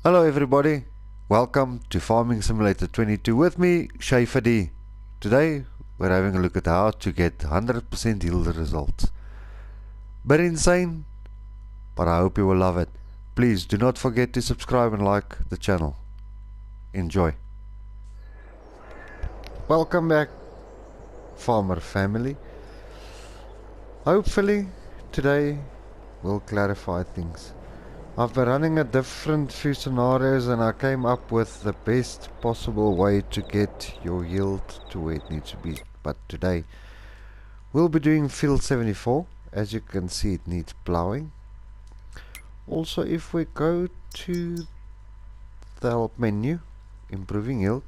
Hello everybody, welcome to Farming Simulator 22 with me, Schaefer D. Today we're having a look at how to get 100% yield results. Bit insane, but I hope you will love it. Please do not forget to subscribe and like the channel. Enjoy. Welcome back, farmer family. Hopefully today will clarify things. I've been running a different few scenarios and I came up with the best possible way to get your yield to where it needs to be. But today we'll be doing field 74. As you can see, it needs plowing. Also, if we go to the help menu, improving yield,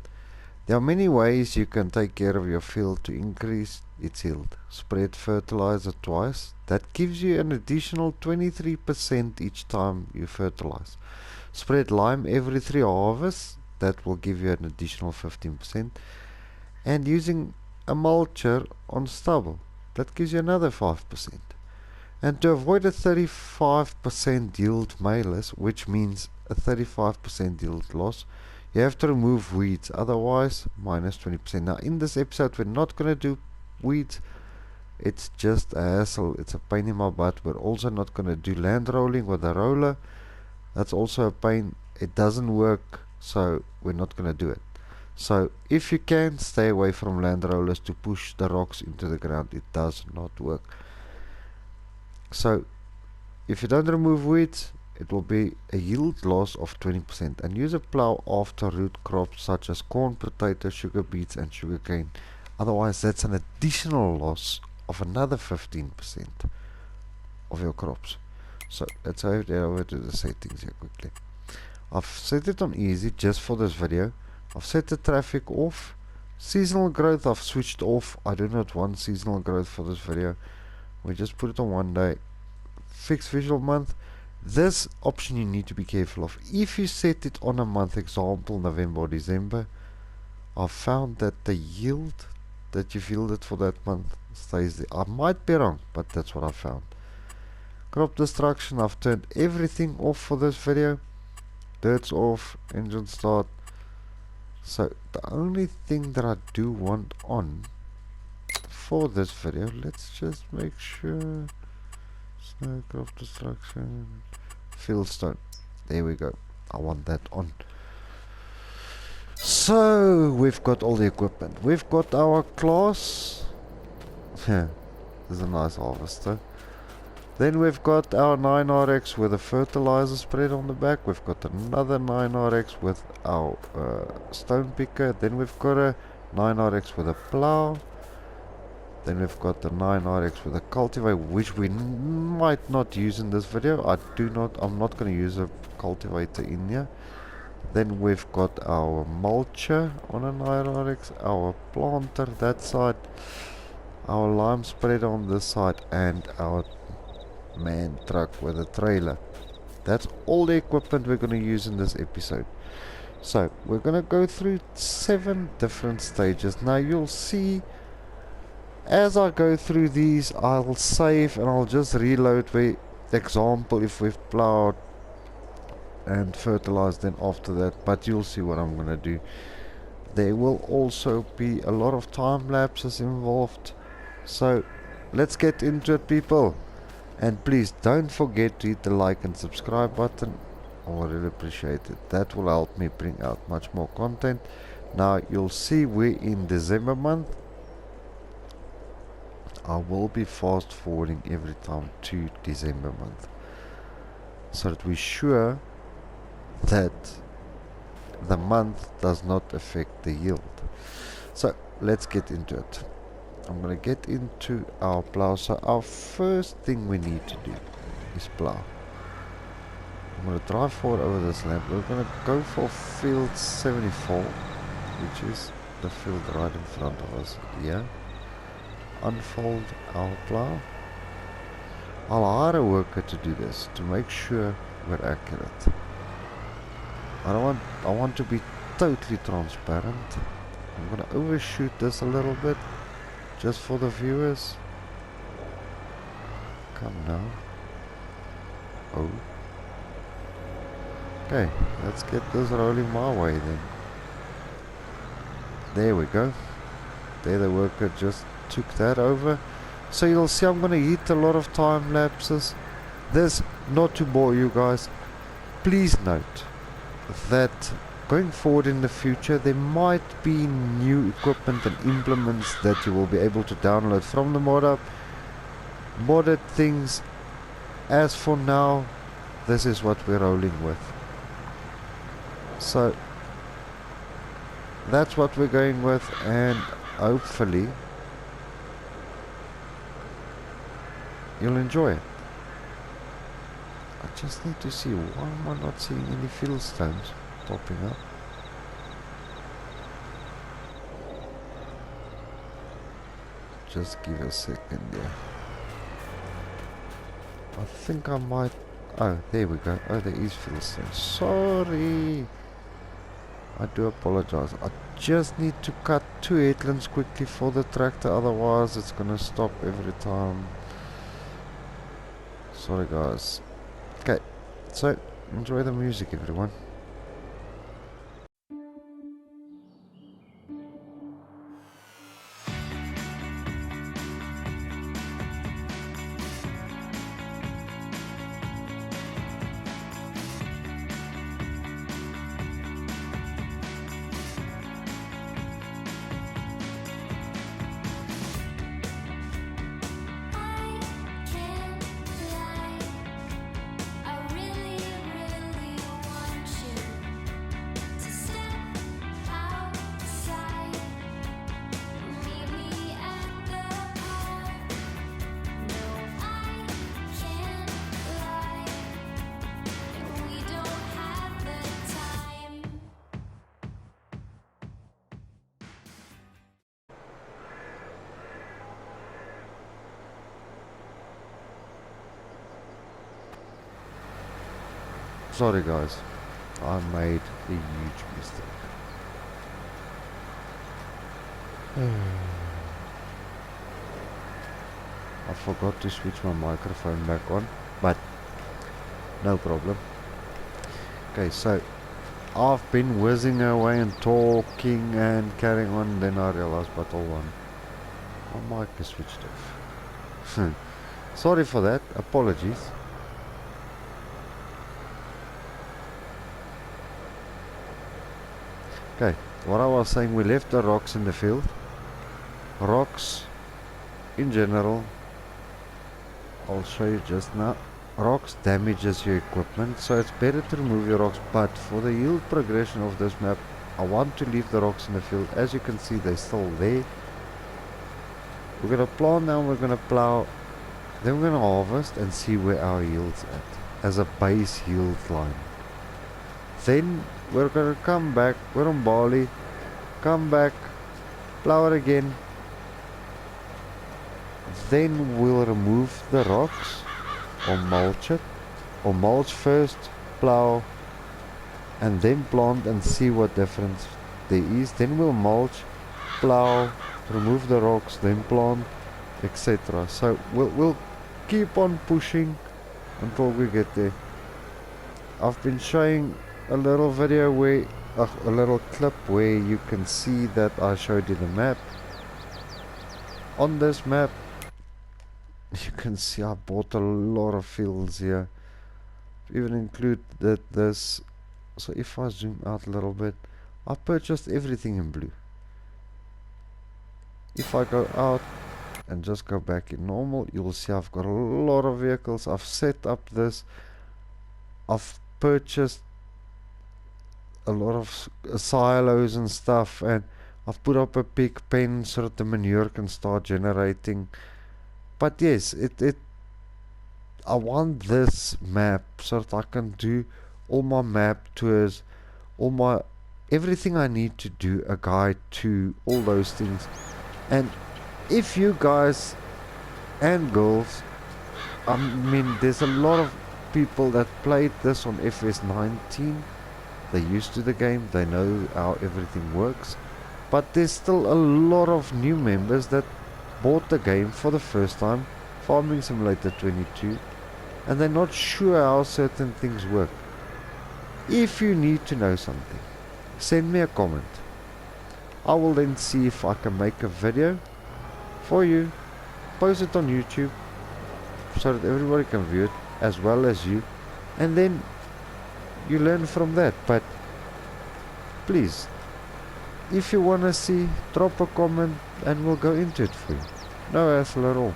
there are many ways you can take care of your field to increase its yield. Spread fertilizer twice. That gives you an additional 23% each time you fertilize. Spread lime every 3 harvests. That will give you an additional 15%. And using a mulcher on stubble. That gives you another 5%. And to avoid a 35% yield malus, which means a 35% yield loss, you have to remove weeds, otherwise minus 20%. Now in this episode we're not going to do weeds, it's just a hassle, it's a pain in my butt. We're also not going to do land rolling with a roller, that's also a pain, it doesn't work, so we're not going to do it. So if you can, stay away from land rollers to push the rocks into the ground, it does not work. So if you don't remove weeds, it will be a yield loss of 20%, and use a plow after root crops such as corn, potato, sugar beets and sugarcane. Otherwise that's an additional loss of another 15% of your crops. So let's go over to the settings here quickly. I've set it on easy just for this video. I've set the traffic off. Seasonal growth I've switched off. I do not want seasonal growth for this video. We just put it on 1 day. Fixed visual month. This option you need to be careful of. If you set it on a month, example November or December, I've found that the yield that you've yielded for that month stays there. I might be wrong, but that's what I found. Crop destruction, I've turned everything off for this video. Dirt's off, engine start. So the only thing that I do want on for this video, let's just make sure. Snow, crop destruction, fieldstone, there we go, I want that on. So we've got all the equipment, we've got our class, yeah, this is a nice harvester. Then we've got our 9RX with a fertilizer spread on the back. We've got another 9RX with our stone picker. Then we've got a 9RX with a plow. Then we've got the 9RX with a cultivator, which we might not use in this video. I'm not going to use a cultivator in here. Then we've got our mulcher on a 9RX, our planter that side, our lime spreader on this side, and our man truck with a trailer. That's all the equipment we're going to use in this episode. So we're going to go through 7 different stages. Now you'll see as I go through these, I'll save and I'll just reload. For example, if we've plowed and fertilized, then after that, but you'll see what I'm gonna do. There will also be a lot of time lapses involved, so let's get into it, people. And please don't forget to hit the like and subscribe button. I would really appreciate it. That will help me bring out much more content. Now you'll see we're in December month. I will be fast forwarding every time to December month, so that we're sure that the month does not affect the yield. So let's get into it. I'm going to get into our plow. So our first thing we need to do is plow. I'm going to drive forward over this land. We're going to go for field 74, which is the field right in front of us here. Unfold our plow. I'll hire a worker to do this to make sure we're accurate. I want to be totally transparent. I'm gonna overshoot this a little bit just for the viewers. Come now. Oh. Okay, let's get this rolling my way then. There we go. There the worker just took that over. So you'll see I'm going to hit a lot of time lapses. This, not to bore you guys, please note that going forward in the future there might be new equipment and implements that you will be able to download from the mod up. Modded things. As for now, this is what we're rolling with. So that's what we're going with, and hopefully you'll enjoy it. I just need to see, why am I not seeing any fieldstones popping up? Just give a second there. I think I might... Oh, there we go. Oh, there is fieldstone. Sorry. I do apologize. I just need to cut 2 headlands quickly for the tractor, otherwise it's gonna stop every time. Sorry guys. Okay, so enjoy the music everyone. Sorry guys, I made a huge mistake. I forgot to switch my microphone back on, but no problem. Okay, so I've been whizzing away and talking and carrying on, then I realized, but hold on, my mic is switched off. Sorry for that, apologies. Okay, what I was saying, we left the rocks in the field. Rocks, in general, I'll show you just now. Rocks damages your equipment, so it's better to remove your rocks, but for the yield progression of this map, I want to leave the rocks in the field. As you can see, they're still there. We're going to plant now, we're going to plow, then we're going to harvest and see where our yield's at, as a base yield line. Then we're gonna come back, we're on Bali, come back, plow it again, then we'll remove the rocks or mulch it, or mulch first, plow, and then plant and see what difference there is. Then we'll mulch, plow, remove the rocks, then plant, etc. So we'll keep on pushing until we get there. I've been showing a little video where, a little clip where you can see that I showed you the map. On this map, you can see I bought a lot of fields here. Even included this. So if I zoom out a little bit, I purchased everything in blue. If I go out and just go back in normal, you will see I've got a lot of vehicles. I've set up this. I've purchased a lot of silos and stuff, and I've put up a pig pen so that the manure can start generating. But yes, I want this map so that I can do all my map tours, everything I need to do a guide to, all those things. And if you guys and girls, I mean, there's a lot of people that played this on FS19. They're used to the game, they know how everything works, but there's still a lot of new members that bought the game for the first time, Farming Simulator 22, and they're not sure how certain things work. If you need to know something, send me a comment. I will then see if I can make a video for you, post it on YouTube so that everybody can view it as well as you, and then you learn from that. But please, if you want to see, drop a comment and we'll go into it for you. No hassle at all.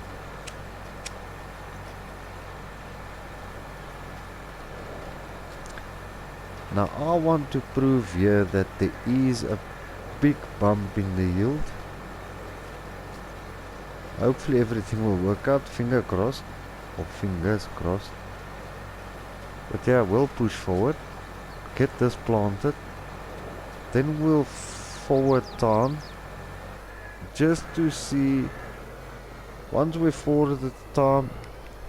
Now I want to prove here that there is a big bump in the yield. Hopefully everything will work out, fingers crossed. But yeah, we'll push forward, get this planted, then we'll forward time just to see. Once we forward the time,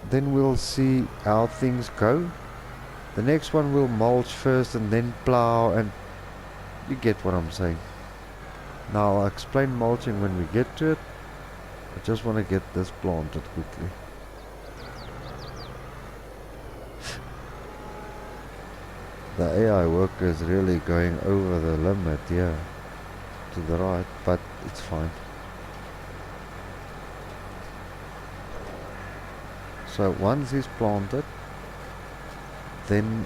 then we'll see how things go. The next one will mulch first and then plow, and you get what I'm saying. Now I'll explain mulching when we get to it. I just want to get this planted quickly. The AI worker is really going over the limit here to the right, but it's fine. So once he's planted, then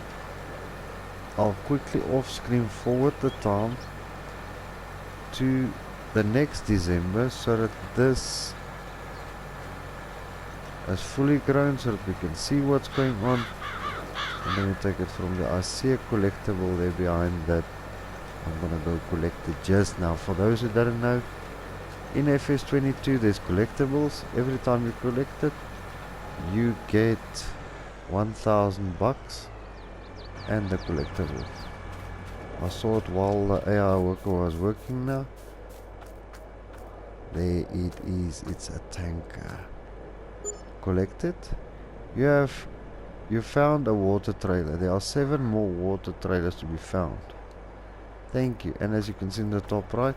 I'll quickly off screen forward the time to the next December so that this is fully grown, so that we can see what's going on. And then we take it from there. I see a collectible there behind that. I'm gonna go collect it just now. For those who don't know, in FS22 there's collectibles. Every time you collect it, you get 1,000 bucks and the collectible. I saw it while the AI worker was working now. There it is. It's a tanker. Collect it. You found a water trailer. There are 7 more water trailers to be found. Thank you. And as you can see in the top right,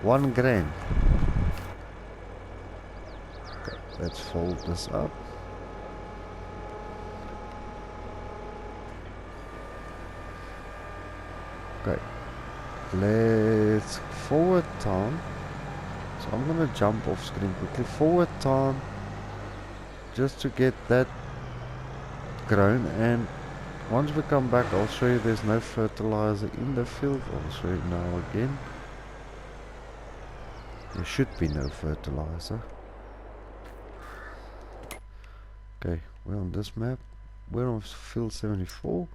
1 grand. Okay, let's fold this up. Okay, let's forward time. So I'm gonna jump off screen quickly. Forward time just to get that grown, and once we come back I'll show you there's no fertilizer in the field. I'll show you now again. There should be no fertilizer. Okay, we're on this map. We're on field 74.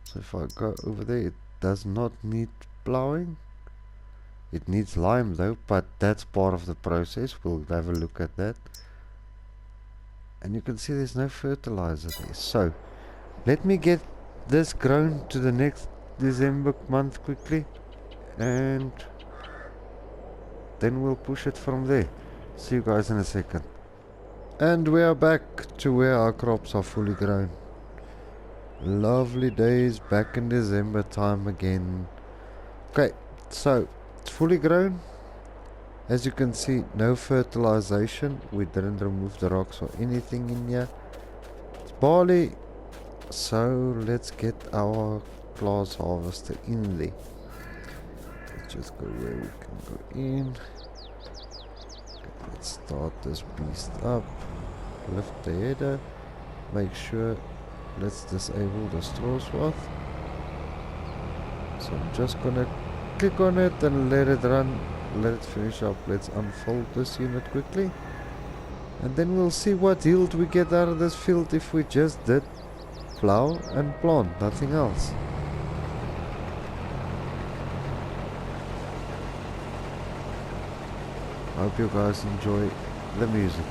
So if I go over there, it does not need plowing. It needs lime though, but that's part of the process. We'll have a look at that. And you can see there's no fertilizer there. So let me get this grown to the next December month quickly, and then we'll push it from there. See you guys in a second. And we are back to where our crops are fully grown. Lovely days back in December time again. Okay, so it's fully grown. As you can see, no fertilization. We didn't remove the rocks or anything in here. It's barley. So let's get our glass harvester in there. Let's just go where we can go in. Okay, let's start this beast up. Lift the header. Make sure. Let's disable the straw swath. So I'm just gonna click on it and let it run. Let it finish up. Let's unfold this unit quickly, and then we'll see what yield we get out of this field if we just did plow and plant, nothing else. I hope you guys enjoy the music.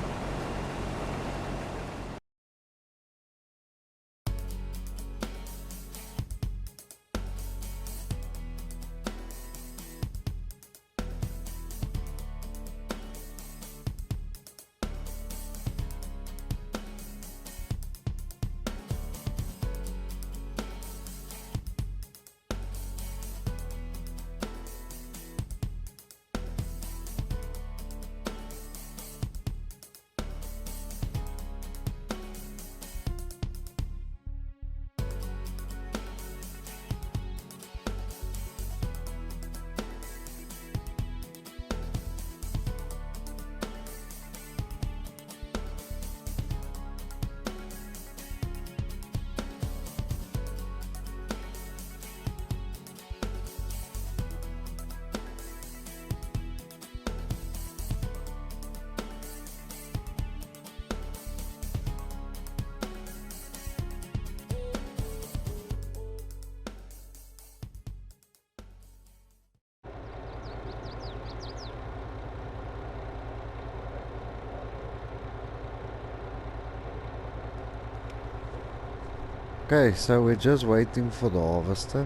Okay, so we're just waiting for the harvester.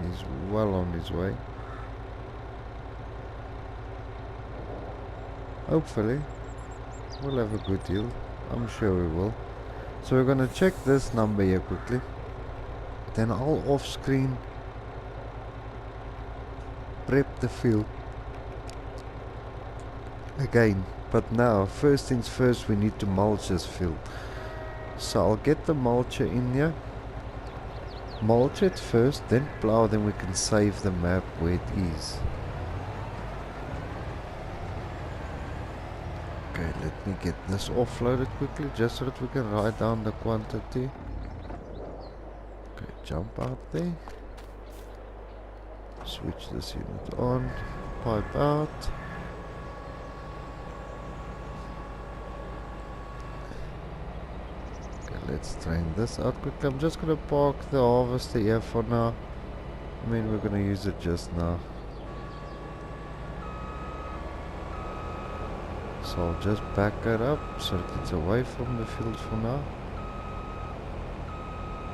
He's well on his way. Hopefully, we'll have a good yield. I'm sure we will. So we're gonna check this number here quickly. Then I'll off screen prep the field again. But now, first things first, we need to mulch this field. So I'll get the mulcher in here. Mulch it first, then plow, then we can save the map where it is. Okay, let me get this offloaded quickly, just so that we can write down the quantity. Okay, jump out there. Switch this unit on. Pipe out. Okay, let's drain this out quickly. I'm just gonna park the harvester here for now. I mean, we're gonna use it just now. So I'll just back it up so that it's away from the field for now.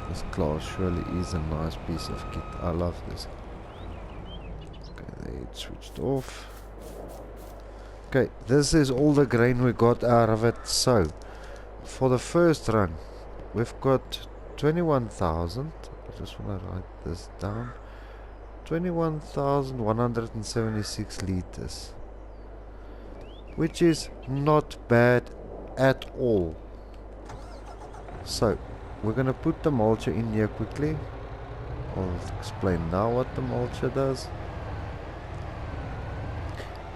This class surely is a nice piece of kit. I love this. Okay, there it's switched off. Okay, this is all the grain we got out of it. So, for the first run, we've got 21,000. I just want to write this down. 21,176 liters. Which is not bad at all. So, we're gonna put the mulcher in here quickly. I'll explain now what the mulcher does.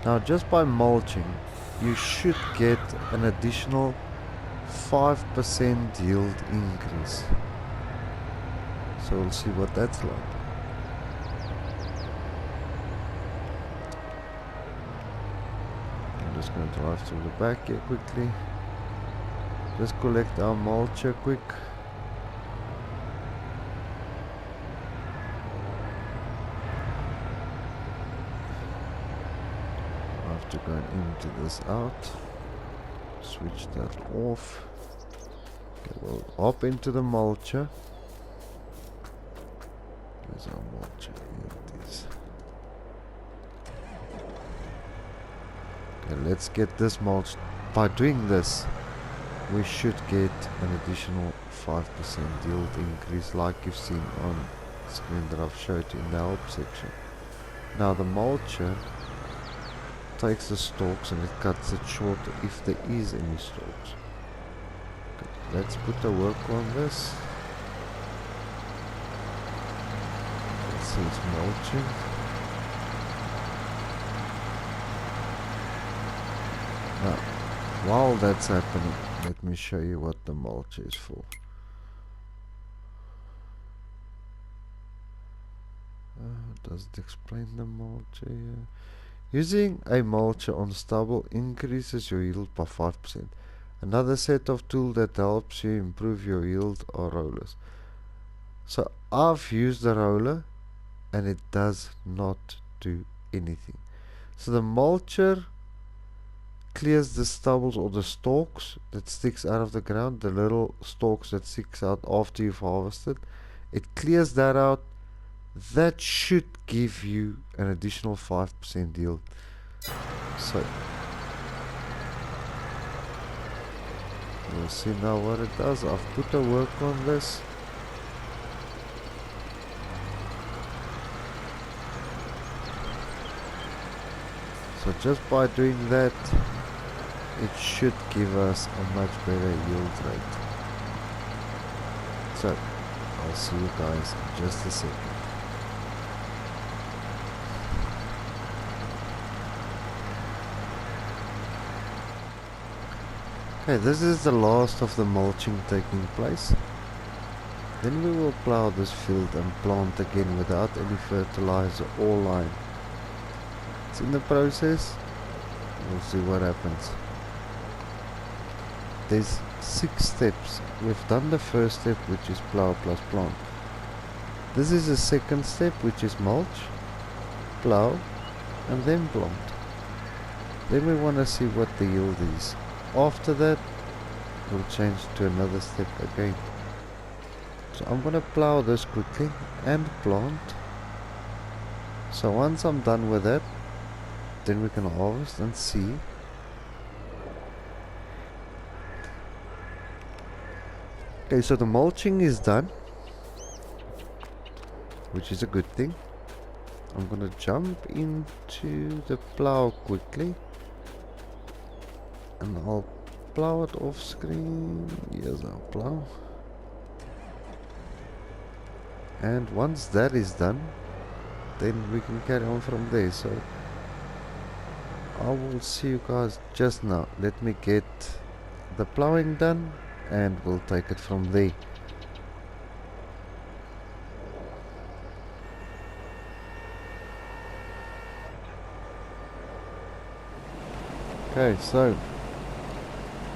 Now, just by mulching, you should get an additional 5% yield increase. So we'll see what that's like. I'm just going to drive through the back here quickly. Just collect our mulcher quick. I have to go and empty this out. Switch that off. Okay, we'll hop into the mulcher. Where's our mulcher? Here it is. Okay, let's get this mulched. By doing this, we should get an additional 5% yield increase, like you've seen on the screen that I've showed you in the help section. Now the mulcher takes the stalks and it cuts it short if there is any stalks. Okay, let's put the work on this. Let's see, it's mulching. Now, while that's happening, let me show you what the mulch is for. Does it explain the mulcher here? Using a mulcher on stubble increases your yield by 5%. Another set of tools that helps you improve your yield are rollers. So I've used the roller and it does not do anything. So the mulcher clears the stubbles or the stalks that sticks out of the ground, the little stalks that sticks out after you've harvested. It clears that out. That should give you an additional 5% yield. So we'll see now what it does. I've put the work on this. So just by doing that, it should give us a much better yield rate. So I'll see you guys in just a second. Okay, this is the last of the mulching taking place. Then we will plow this field and plant again without any fertilizer or lime. It's in the process. We'll see what happens. There's 6 steps. We've done the first step, which is plow plus plant. This is the second step, which is mulch, plow, and then plant. Then we want to see what the yield is. After that, we'll change to another step again. So I'm gonna plow this quickly and plant. So once I'm done with that, then we can harvest and see. Okay, so the mulching is done, which is a good thing. I'm gonna jump into the plow quickly, and I'll plow it off screen. Yes, I'll plow. And once that is done, then we can carry on from there. So I will see you guys just now. Let me get the plowing done and we'll take it from there. Okay, so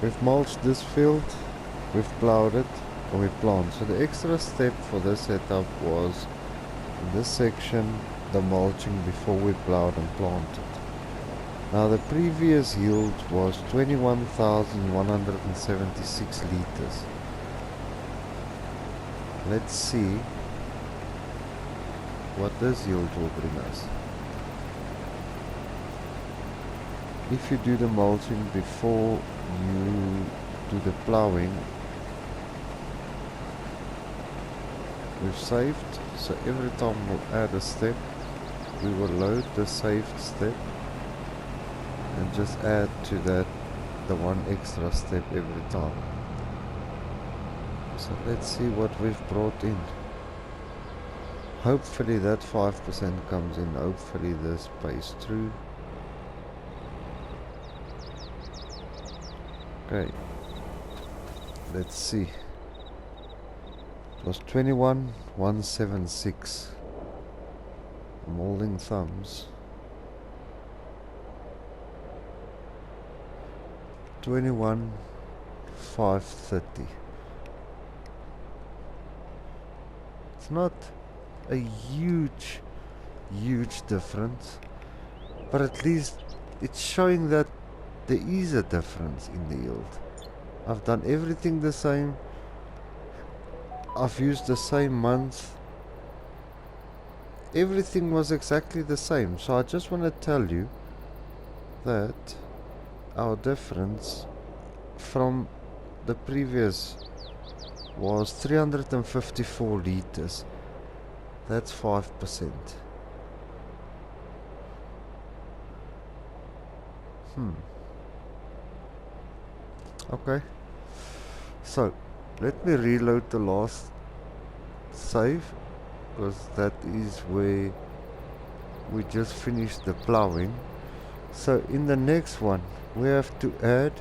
we've mulched this field, we've plowed it, and we planted. So the extra step for this setup was in this section, the mulching before we plowed and planted. Now the previous yield was 21,176 liters. Let's see what this yield will bring us. If you do the mulching before you do the plowing, we've saved, so every time we'll add a step, we will load the saved step and just add to that the one extra step every time. So let's see what we've brought in. Hopefully that 5% comes in, hopefully this pays through. Okay, let's see. It was 21,176. I'm holding thumbs. 21,530. It's not a huge difference, but at least it's showing that there is a difference in the yield. I've done everything the same. I've used the same month. Everything was exactly the same. So I just want to tell you that our difference from the previous was 354 liters. That's 5%. Okay, so let me reload the last save, because that is where we just finished the plowing. So in the next one we have to add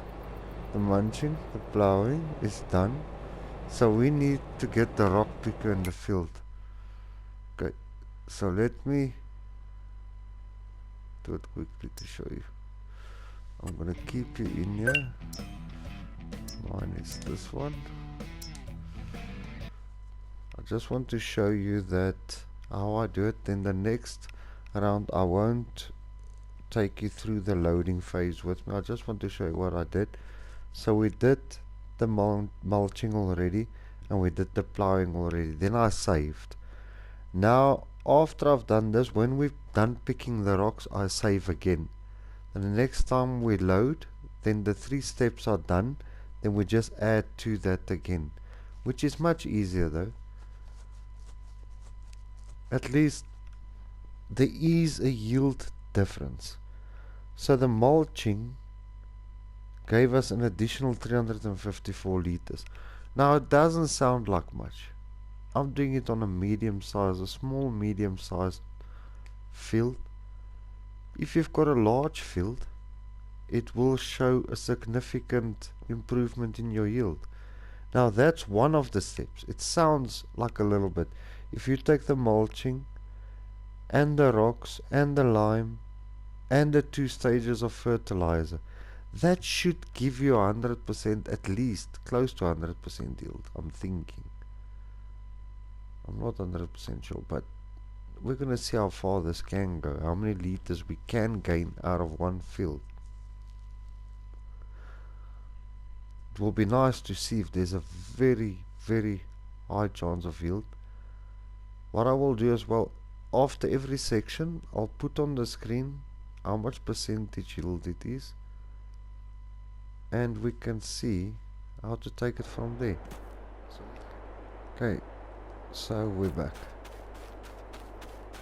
the mulching. The plowing is done, so we need to get the rock picker in the field. Okay, so let me do it quickly to show you. I'm gonna keep you in here. Mine is this one. I just want to show you that how I do it. Then the next round I won't take you through the loading phase with me. I just want to show you what I did. So we did the mulching already, and we did the plowing already. Then I saved. Now after I've done this, when we've done picking the rocks, I save again. And the next time we load, then the 3 steps are done. Then we just add to that again, which is much easier though. At least there is a yield difference. So the mulching gave us an additional 354 liters. Now it doesn't sound like much. I'm doing it on a small medium sized field. If you've got a large field, it will show a significant improvement in your yield. Now that's one of the steps. It sounds like a little bit. If you take the mulching and the rocks and the lime and the 2 stages of fertilizer, that should give you 100%, at least close to 100% yield, I'm thinking. I'm not 100% sure, but we're gonna see how far this can go, how many liters we can gain out of one field. It will be nice to see if there's a very high chance of yield. What I will do as well, after every section, I'll put on the screen how much percentage yield it is, and we can see how to take it from there. Okay, so we're back.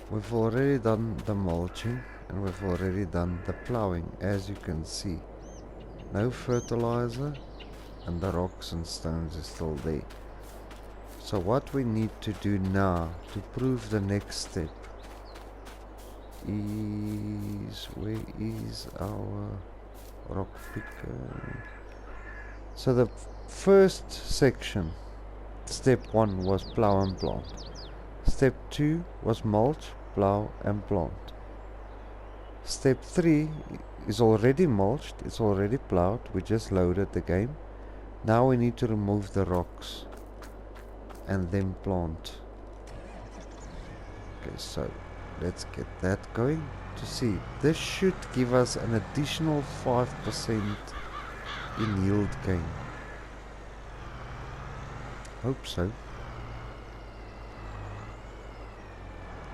We've already done the mulching and we've already done the plowing, as you can see. No fertilizer and the rocks and stones is still there. So what we need to do now to prove the next step is, where is our rock picker? So the first section, step 1 was plow and plant. Step 2 was mulch, plow and plant. Step 3 is already mulched, it's already plowed, we just loaded the game. Now we need to remove the rocks and then plant. Okay, so let's get that going to see. This should give us an additional 5% in yield gain. Hope so.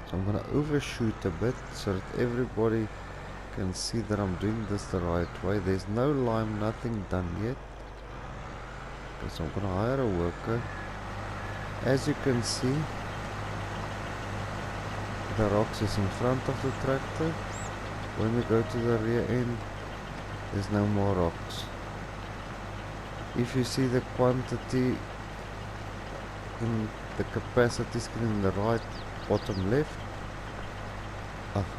So I'm gonna overshoot a bit so that everybody can see that I'm doing this the right way. There's no lime, nothing done yet. Okay, so I'm gonna hire a worker. As you can see, the rocks is in front of the tractor. When we go to the rear end, there's no more rocks. If you see the quantity in the capacity screen in the right bottom left,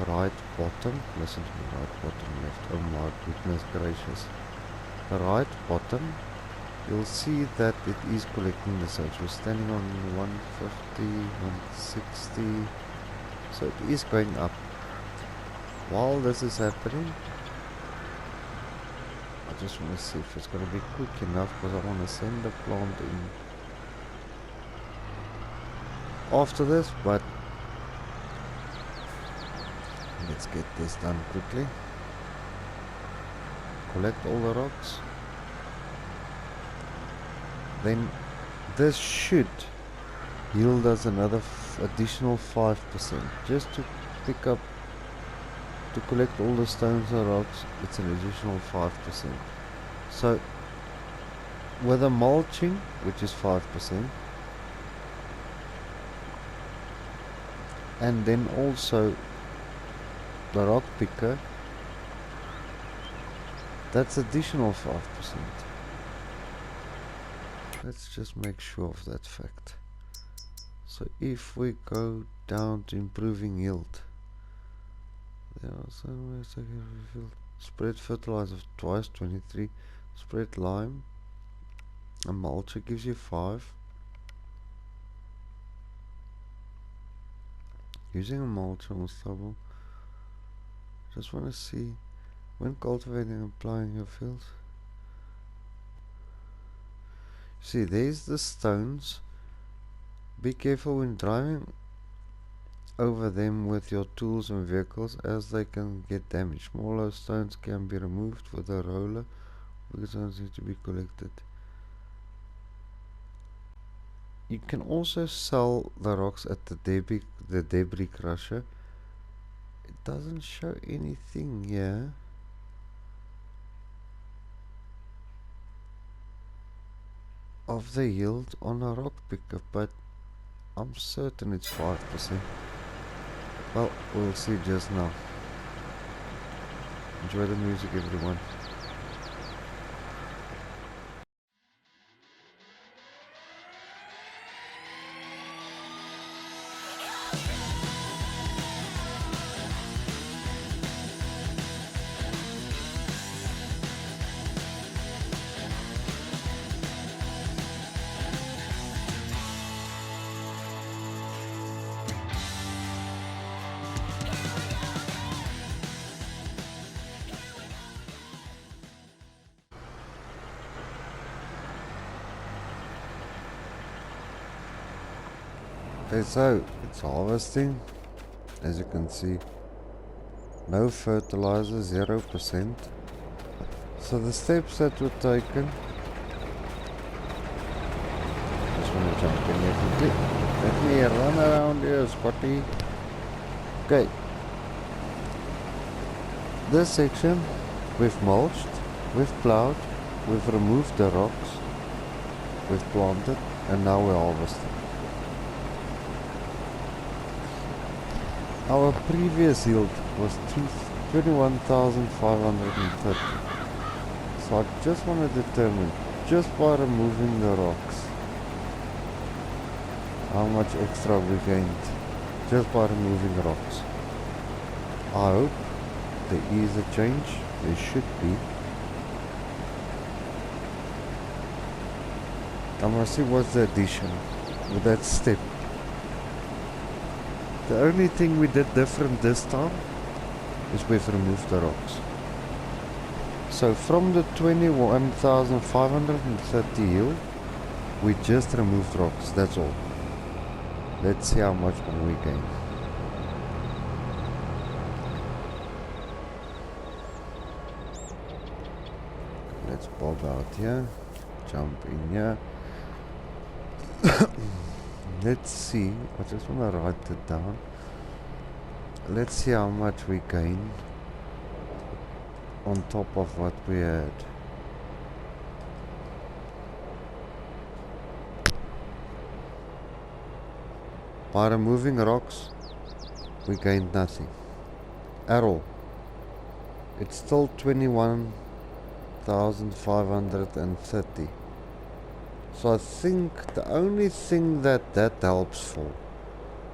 right bottom, listen to me, right bottom left, oh my goodness gracious, the right bottom, you'll see that it is collecting the sage. We're standing on 150, 160, so it is going up. While this is happening, I just want to see if it's going to be quick enough, because I want to send the plant in after this, but let's get this done quickly. Collect all the rocks. Then this should yield us another additional 5%. Just to pick up, to collect all the stones and rocks, it's an additional 5%. So with the mulching, which is 5%, and then also the rock picker, that's additional 5%. Let's just make sure of that fact. So if we go down to improving yield, there are some ways to get refilled. Spread fertilizer twice, 23. Spread lime, a mulcher gives you 5. Using a mulcher on stubble. Just want to see when cultivating and applying your fields. See, there's the stones. Be careful when driving over them with your tools and vehicles, as they can get damaged. Smaller stones can be removed with a roller. Bigger stones need to be collected. You can also sell the rocks at the debris crusher. It doesn't show anything here. Of the yield on a rock picker, but I'm certain it's 5%. Well, we'll see just now. Enjoy the music, everyone. Okay, so it's harvesting. As you can see, no fertilizer, 0%. So the steps that were taken, just just want to jump in here quickly. Let me run around here, Spotty. Okay. This section, we've mulched, we've plowed, we've removed the rocks, we've planted, and now we're harvesting. Our previous yield was 21,530. So I just want to determine, just by removing the rocks, how much extra we gained just by removing rocks. I hope there is a change. There should be. I must see what's the addition with that step. The only thing we did different this time is we've removed the rocks. So from the 21,530 yield, we just removed rocks, that's all. Let's see how much more we gain. Let's bob out here, jump in here. Let's see, I just want to write it down. Let's see how much we gain on top of what we had. By removing rocks, we gained nothing at all. It's still 21,530. So I think the only thing that helps for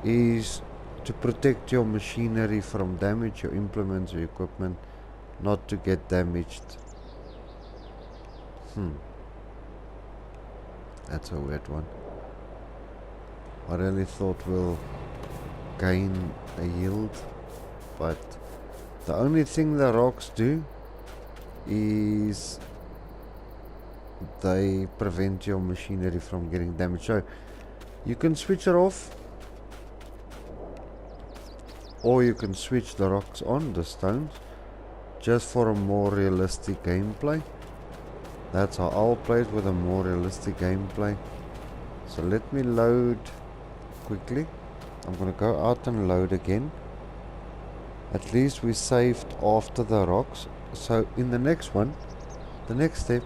is to protect your machinery from damage, your implements, your equipment not to get damaged. That's a weird one. I really thought we'll gain a yield, but the only thing the rocks do is they prevent your machinery from getting damaged. So you can switch it off, or you can switch the rocks on, the stones, just for a more realistic gameplay. That's how I'll play it, with a more realistic gameplay. So let me load quickly. I'm gonna go out and load again. At least we saved after the rocks. So in the next one, the next step,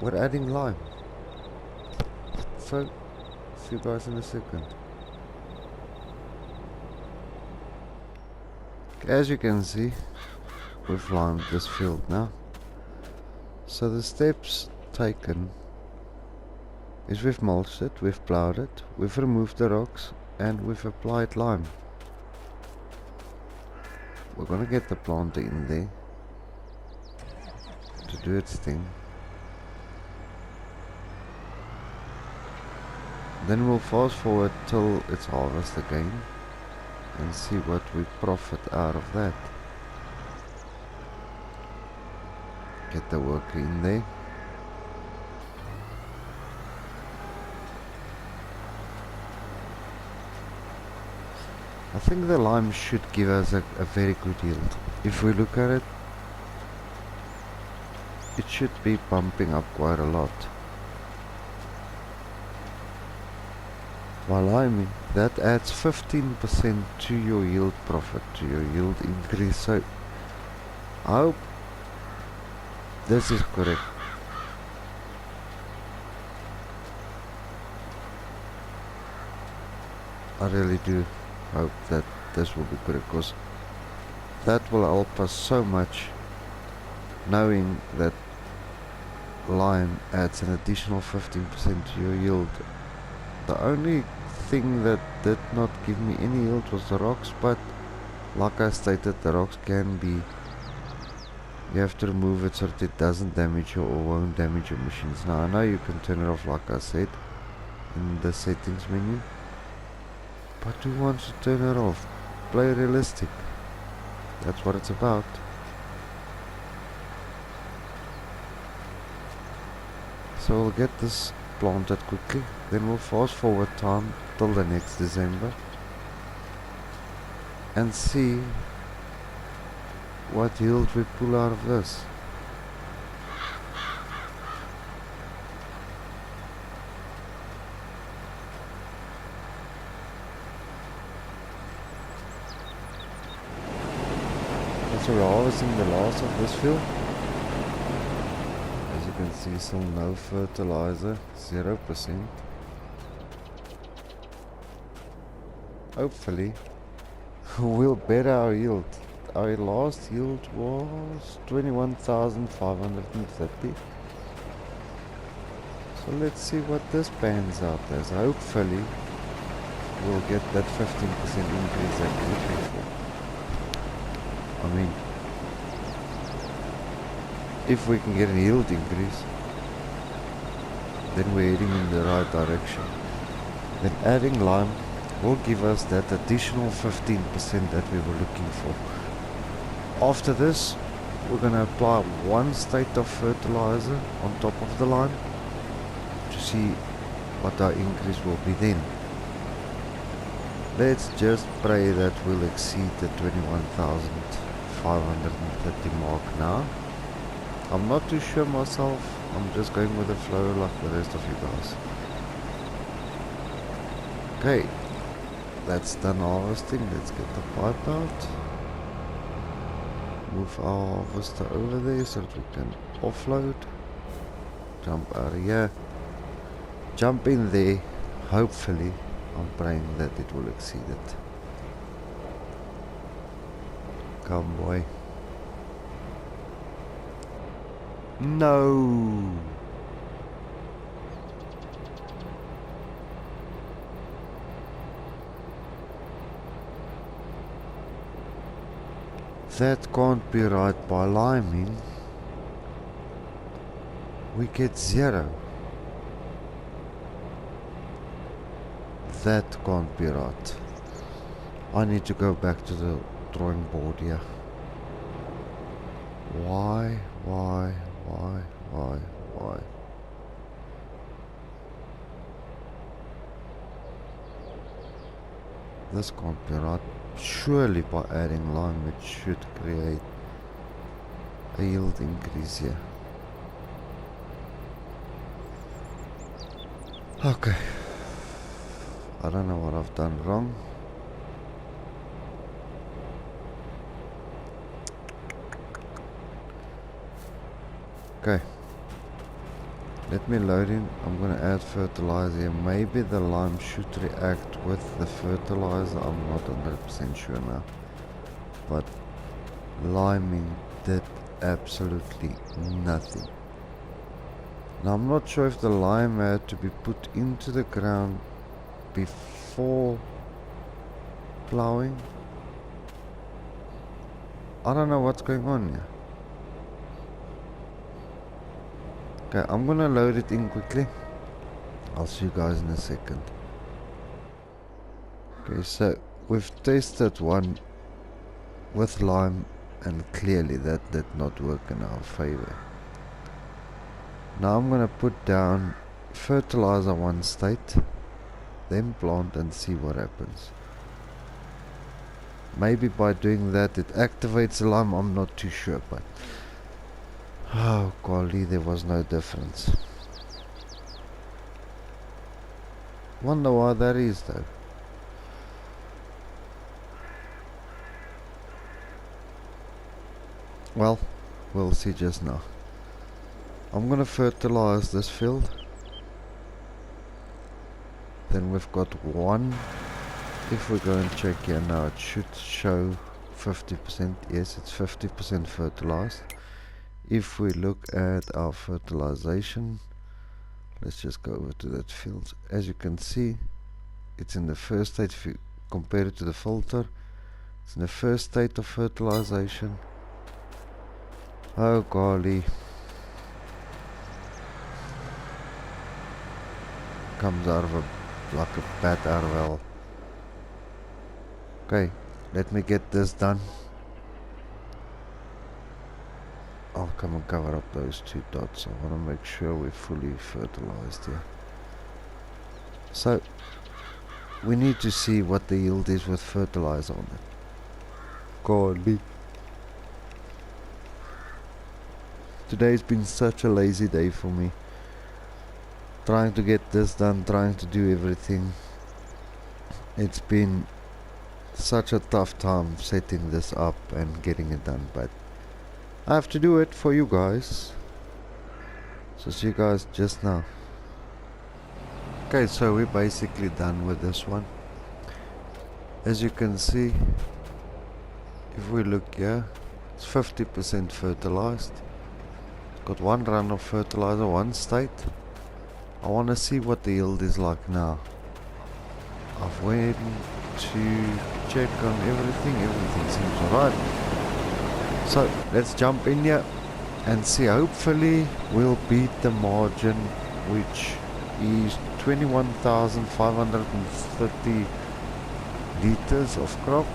we're adding lime. So see you guys in a second. As you can see, we've limed this field now. So the steps taken is we've mulched it, we've plowed it, we've removed the rocks, and we've applied lime. We're gonna get the planter in there to do its thing. Then we'll fast forward till it's harvest again and see what we profit out of that. Get the worker in there. I think the lime should give us a very good yield. If we look at it, it should be pumping up quite a lot. By liming, that adds 15% to your yield profit, to your yield increase. So I hope this is correct. I really do hope that this will be correct, because that will help us so much, knowing that lime adds an additional 15% to your yield. The only thing that did not give me any yield was the rocks, but like I stated, the rocks can be, you have to remove it so that it doesn't damage you or won't damage your machines. Now I know you can turn it off, like I said, in the settings menu, but who wants to turn it off? Play realistic. That's what it's about. So we'll get this planted quickly, then we'll fast forward time till the next December and see what yield we pull out of this. so we're harvesting the last of this field. As you can see, still no fertilizer, 0%. Hopefully we'll better our yield. Our last yield was 21,530. So let's see what this pans out as. Hopefully we'll get that 15% increase that we're looking for. I mean, if we can get a yield increase, then we're heading in the right direction. Then adding lime will give us that additional 15% that we were looking for. After this, we're going to apply one state of fertilizer on top of the lime to see what our increase will be then. Let's just pray that we'll exceed the 21,530 mark now. I'm not too sure myself. I'm just going with the flow like the rest of you guys. Okay, that's done harvesting. Let's get the pipe out. Move our harvester over there so that we can offload. Jump out of here. Jump in there. Hopefully, I'm praying that it will exceed it. Come, boy. No. That can't be right. By liming, we get 0. That can't be right. I need to go back to the drawing board here. Why? This can't be right. Surely by adding lime it should create a yield increase here. Okay. I don't know what I've done wrong. Okay. Let me load in. I'm going to add fertilizer here. Maybe the lime should react with the fertilizer. I'm not 100% sure now. But liming did absolutely nothing. Now I'm not sure if the lime had to be put into the ground before plowing. I don't know what's going on here. Okay, I'm gonna load it in quickly. I'll see you guys in a second. Okay, so we've tested one with lime and clearly that did not work in our favor. Now I'm gonna put down fertilizer one state, then plant and see what happens. Maybe by doing that it activates the lime, I'm not too sure, but oh golly, there was no difference. Wonder why that is though. Well, we'll see just now. I'm gonna fertilize this field. Then we've got one. If we go and check here now, it should show 50%. Yes, it's 50% fertilized. If we look at our fertilization, let's just go over to that field. As you can see, it's in the first state. If you compare it to the filter, it's in the first state of fertilization. Oh golly. Comes out of like a bat out of hell. Okay, let me get this done. I'll come and cover up those two dots. I want to make sure we're fully fertilized here. So we need to see what the yield is with fertilizer on it. Golly. Today's been such a lazy day for me. Trying to get this done, trying to do everything. It's been such a tough time setting this up and getting it done, but I have to do it for you guys. So see you guys just now. Okay, so we're basically done with this one. As you can see, if we look here, it's 50% fertilized. It's got one run of fertilizer, one state. I want to see what the yield is like now. I've went to check on everything. Everything seems alright. So let's jump in here and see. Hopefully we'll beat the margin, which is 21,530 liters of crop.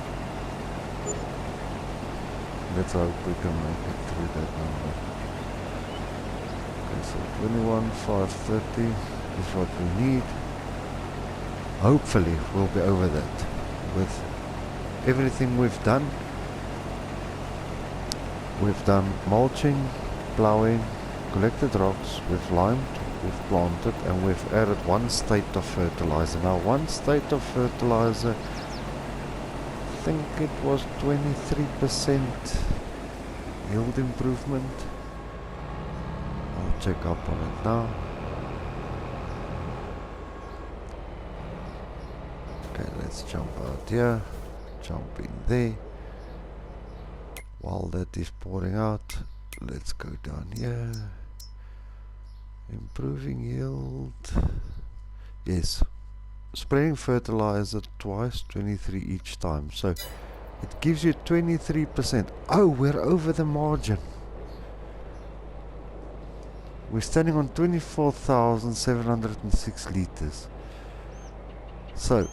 Let's hope we can make it through that number. Okay, so 21,530 is what we need. Hopefully we'll be over that with everything we've done. We've done mulching, ploughing, collected rocks, we've limed, we've planted, and we've added one state of fertilizer. Now one state of fertilizer, I think it was 23% yield improvement. I'll check up on it now. Okay, let's jump out here, jump in there. While that is pouring out, let's go down here. Improving yield. Yes, spraying fertilizer twice, 23 each time. So it gives you 23%. Oh, we're over the margin. We're standing on 24,706 liters. So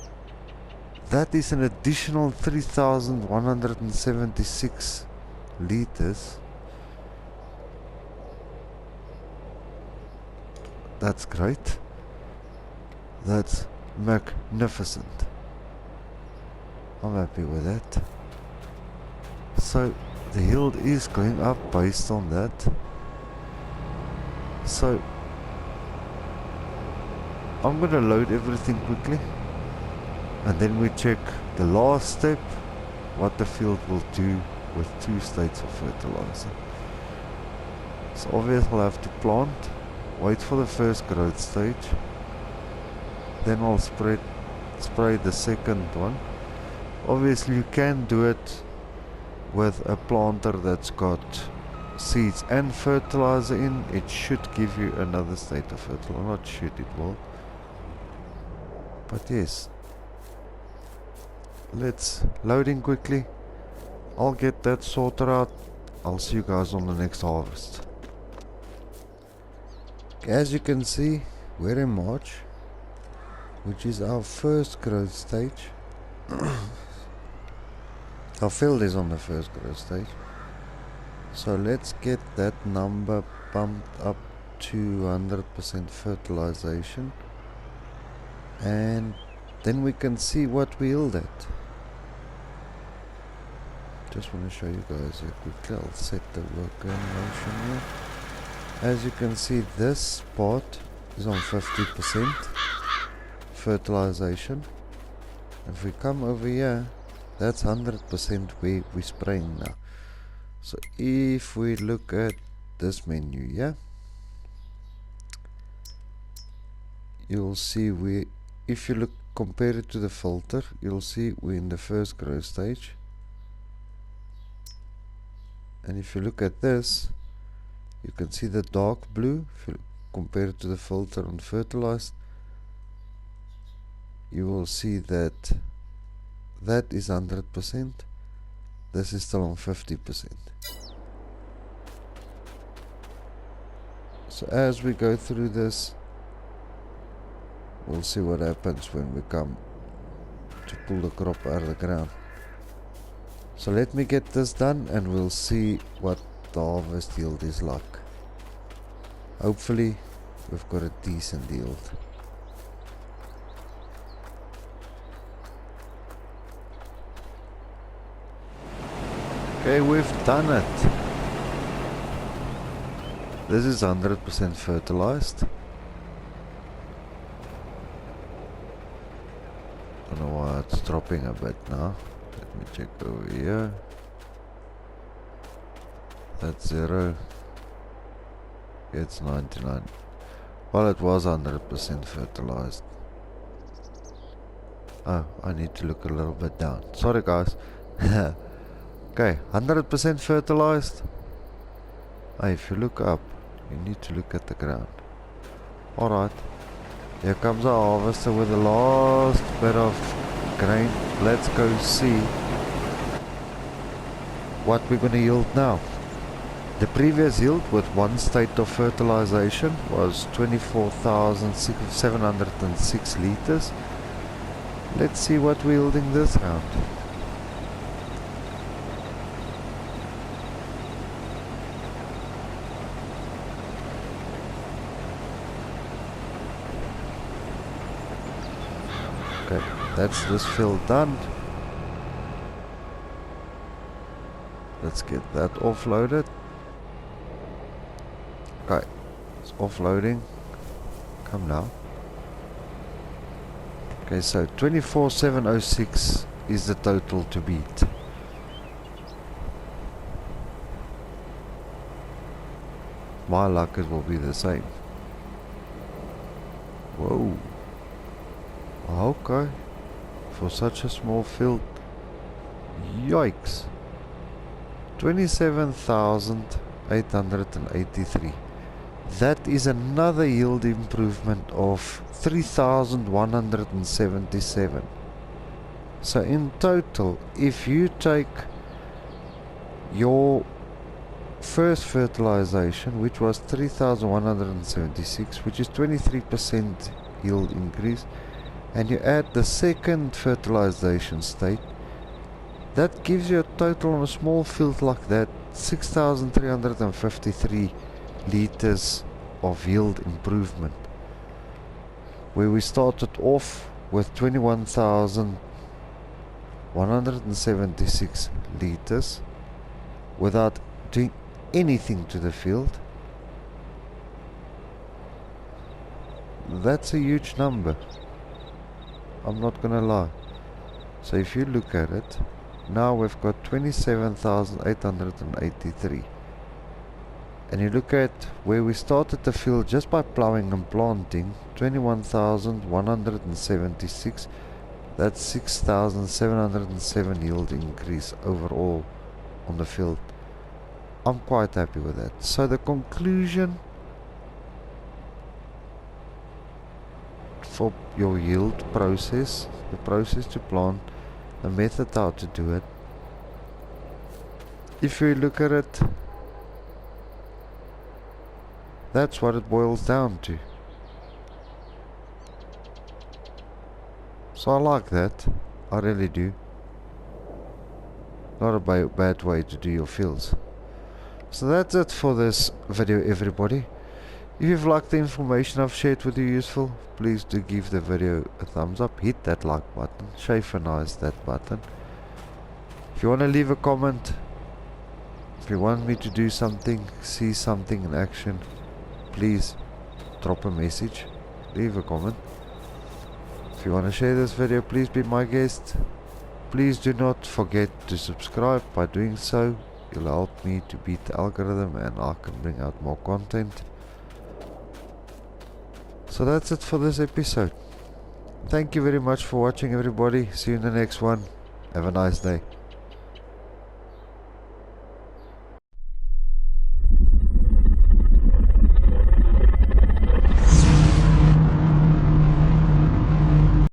that is an additional 3,176 liters. That's great. That's magnificent. I'm happy with that. So the yield is going up based on that. So I'm gonna load everything quickly, and then we check the last step, what the field will do with 2 states of fertilizer. So obviously I'll have to plant, wait for the first growth stage, then I'll spray the second one. Obviously you can do it with a planter that's got seeds and fertilizer in. It should give you another state of fertilizer. Not should, it will. But yes, let's load in quickly. I'll get that sorted out. I'll see you guys on the next harvest. As you can see, we're in March, which is our first growth stage. Our field is on the first growth stage. So let's get that number pumped up to 100% fertilization, and then we can see what we yield at. Just want to show you guys here quickly. I'll set the worker in motion here. As you can see, this part is on 50% fertilization. If we come over here, that's 100% where we're spraying now. So if we look at this menu here, you'll see if you look, compare it to the filter, you'll see we're in the first growth stage. And if you look at this, you can see the dark blue. If you compare it to the filter on fertilized, you will see that that is 100%. This is still on 50%. So as we go through this, we'll see what happens when we come to pull the crop out of the ground. So let me get this done and we'll see what the harvest yield is like. Hopefully we've got a decent yield. Okay, we've done it. This is 100% fertilized. Don't know why it's dropping a bit now. Let me check over here. That's 0. It's 99. Well, it was 100% fertilized. Oh, I need to look a little bit down. Sorry guys. Okay, 100% fertilized. If you look up, you need to look at the ground. Alright. Here comes our harvester with the last bit of grain. Let's go see what we're going to yield now. The previous yield with one state of fertilization was 24,706 liters. Let's see what we're yielding this round. Okay, that's this fill done. Let's get that offloaded. Okay, it's offloading. Come now. Okay, so 24,706 is the total to beat. My luck, it will be the same. Whoa. Okay. For such a small field. Yikes. 27,883. That is another yield improvement of 3,177. So in total, if you take your first fertilization, which was 3,176, which is 23% yield increase, and you add the second fertilization state, that gives you a total on a small field like that 6,353 liters of yield improvement, where we started off with 21,176 liters without doing anything to the field. That's a huge number, I'm not gonna lie. So if you look at it, now we've got 27,883. And you look at where we started the field just by plowing and planting, 21,176. That's 6,707 yield increase overall on the field. I'm quite happy with that. So the conclusion for your yield process, the process to plant, the method how to do it, if you look at it, that's what it boils down to. So I like that, I really do. Not a bad way to do your fields. So that's it for this video, everybody. If you've liked the information I've shared with you useful, please do give the video a thumbs up, hit that like button, shafanize that button. If you want to leave a comment, if you want me to do something, see something in action, please drop a message, leave a comment. If you want to share this video, please be my guest. Please do not forget to subscribe. By doing so, you'll help me to beat the algorithm and I can bring out more content. So that's it for this episode. Thank you very much for watching, everybody. See you in the next one. Have a nice day.